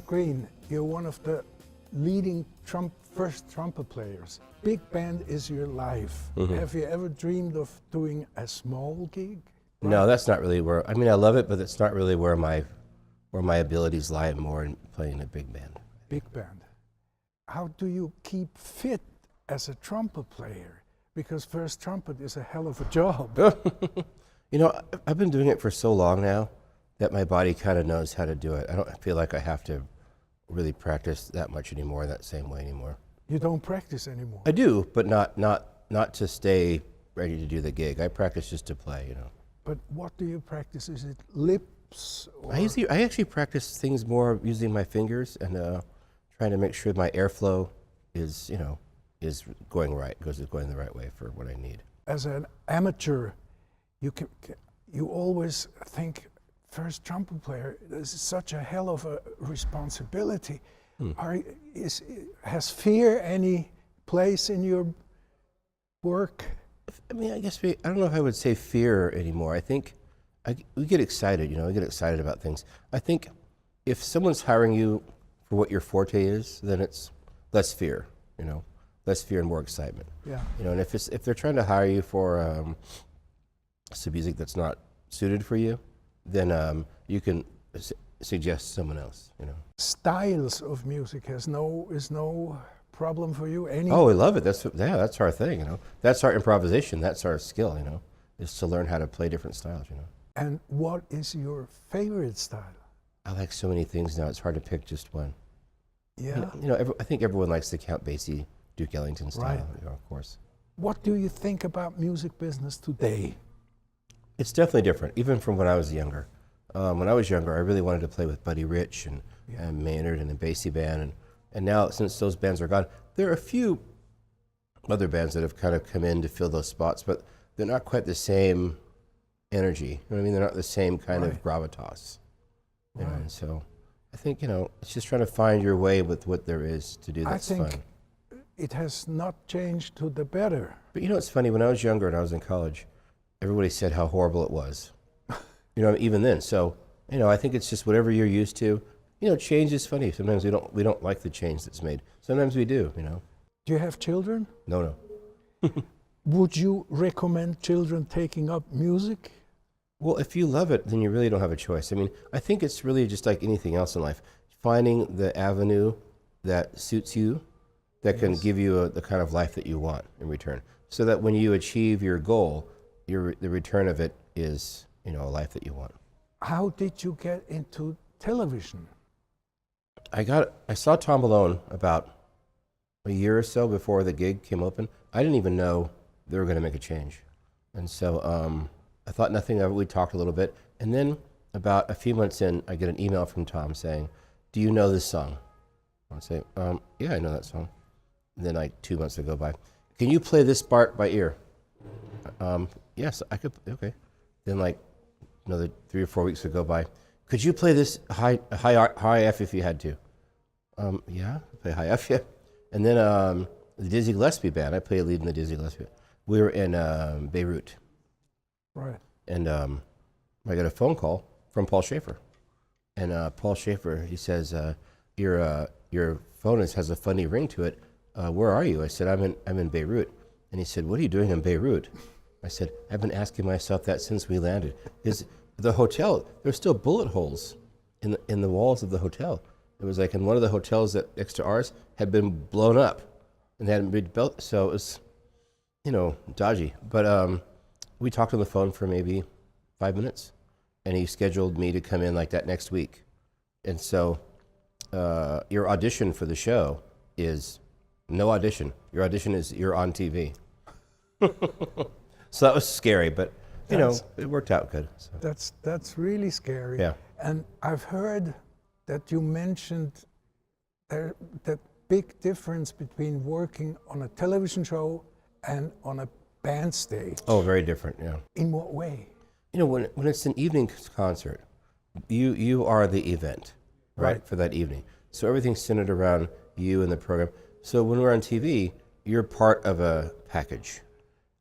Frank Greene, you're one of the leading first trumpet players. Big band is your life. Mm-hmm. Have you ever dreamed of doing a small gig? No, that's not really where, I mean, I love it, but it's not really where my abilities lie more in playing a big band. Big band. How do you keep fit as a trumpet player? Because first trumpet is a hell of a job. You know, I've been doing it for so long now that my body kind of knows how to do it. I don't feel like I have to really practice that much anymore, that same way anymore. You don't practice anymore? I do, but not to stay ready to do the gig. I practice just to play, you know. But what do you practice? Is it lips? Or? I actually practice things more using my fingers and trying to make sure my airflow is, you know, is going right, is going the right way for what I need. As an amateur, you always think, first trumpet player, this is such a hell of a responsibility. Has fear any place in your work? I mean, I guess I don't know if I would say fear anymore. I think we get excited, you know, we get excited about things. I think if someone's hiring you for what your forte is, then it's less fear, you know, less fear and more excitement. Yeah. You know, and if they're trying to hire you for some music that's not suited for you, then you can suggest someone else, you know. Styles of music is no problem for you? Oh, we love it. That's our thing, you know. That's our improvisation. That's our skill, you know, is to learn how to play different styles, you know. And what is your favorite style? I like so many things now. It's hard to pick just one. Yeah. You know, I think everyone likes the Count Basie, Duke Ellington style, Right. you know, of course. What do you think about music business today? It's definitely different, even from when I was younger. When I was younger, I really wanted to play with Buddy Rich and Maynard and the Basie band. And now, since those bands are gone, there are a few other bands that have kind of come in to fill those spots, but they're not quite the same energy. You know what I mean? They're not the same kind of gravitas. You know? And so I think, you know, it's just trying to find your way with what there is to do that's fun. I think it has not changed to the better. But you know, it's funny, when I was younger and I was in college, everybody said how horrible it was. You know, even then. So, you know, I think it's just whatever you're used to. You know, change is funny. Sometimes we don't like the change that's made. Sometimes we do, you know. Do you have children? No. Would you recommend children taking up music? Well, if you love it, then you really don't have a choice. I mean, I think it's really just like anything else in life. Finding the avenue that suits you, that can give you the kind of life that you want in return. So that when you achieve your goal, the return of it is, you know, a life that you want. How did you get into television? I saw Tom Malone about a year or so before the gig came open. I didn't even know they were going to make a change. And so I thought nothing of it. We talked a little bit. And then about a few months in, I get an email from Tom saying, "Do you know this song?" I say, "Yeah, I know that song." And then like 2 months would go by. "Can you play this part by ear?" "Yes, I could." "Okay." Then like another 3 or 4 weeks would go by. "Could you play this high F if you had to?" "Yeah, I play high F, yeah." And then the Dizzy Gillespie band, I played lead in the Dizzy Gillespie. We were in Beirut. Right. And I got a phone call from Paul Schaefer. And Paul Schaefer, he says, your phone has a funny ring to it. Where are you? I said, I'm in Beirut. And he said, "What are you doing in Beirut?" I said, "I've been asking myself that since we landed." The hotel, there's still bullet holes in the walls of the hotel. It was like in one of the hotels that next to ours had been blown up and hadn't been built, so it was, you know, dodgy. But we talked on the phone for maybe 5 minutes, and he scheduled me to come in like that next week. And so your audition for the show is no audition. Your audition is you're on TV. So that was scary, but you know, it worked out good. So. That's really scary. Yeah. And I've heard that you mentioned that big difference between working on a television show and on a band stage. Oh, very different, yeah. In what way? You know, when it's an evening concert, you are the event, right, for that evening. So everything's centered around you and the program. So when we're on TV, you're part of a package,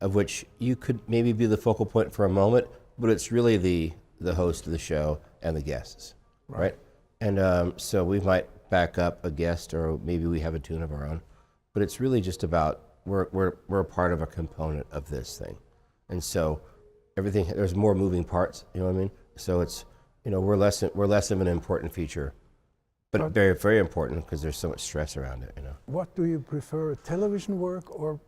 of which you could maybe be the focal point for a moment, but it's really the host of the show and the guests, right? And so we might back up a guest, or maybe we have a tune of our own. But it's really just about we're a part of a component of this thing, and so everything, there's more moving parts. You know what I mean? So it's, you know, we're less of an important feature, but very, very important because there's so much stress around it. You know. What do you prefer, television work or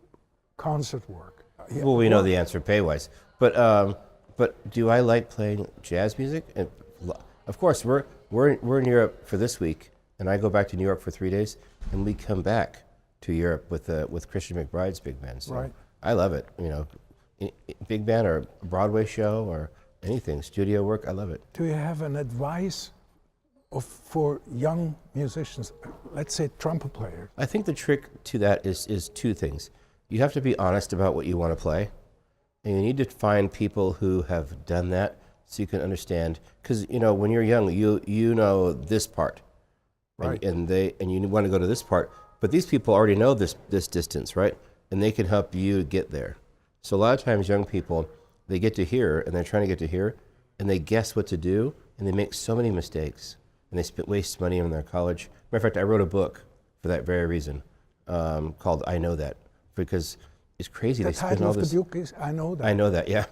concert work? Yeah. Well, we know the answer pay-wise, but do I like playing jazz music? And of course, we're in Europe for this week, and I go back to New York for 3 days, and we come back to Europe with Christian McBride's big band. So right. I love it. You know, big band or a Broadway show or anything, studio work, I love it. Do you have an advice for young musicians, let's say trumpet player? I think the trick to that is two things. You have to be honest about what you want to play, and you need to find people who have done that so you can understand. Because, you know, when you're young, you know this part, right? And you want to go to this part, but these people already know this distance, right? And they can help you get there. So a lot of times young people, they get to here, and they're trying to get to here, and they guess what to do, and they make so many mistakes, and they waste money on their college. Matter of fact, I wrote a book for that very reason, called I Know That, because it's crazy. The title of the book is I Know That. I Know That, yeah.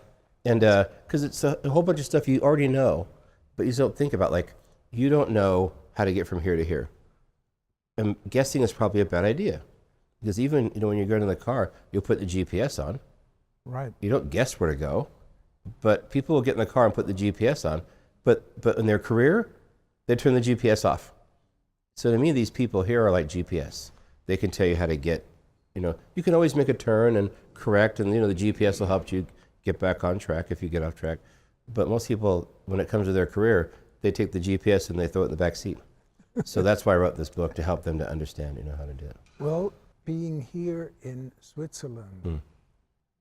And because it's a whole bunch of stuff you already know, but you don't think about, like, you don't know how to get from here to here. And guessing is probably a bad idea, because even, you know, when you're going in the car, you'll put the GPS on. Right. You don't guess where to go, but people will get in the car and put the GPS on. But in their career, they turn the GPS off. So to me, these people here are like GPS. They can tell you how to get, you know, you can always make a turn and correct, and, you know, the GPS will help you get back on track if you get off track. But most people, when it comes to their career, they take the GPS and they throw it in the back seat. So that's why I wrote this book, to help them to understand, you know, how to do it. Well, being here in Switzerland,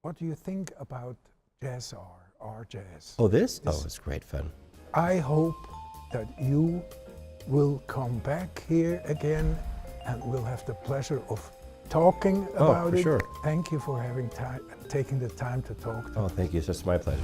what do you think about Jazzaar, our jazz? Oh, this? Oh, it's great fun. I hope that you will come back here again, and we'll have the pleasure of talking about for it. sure. Thank you for having taking the time to talk to Oh, thank you. It's just my pleasure.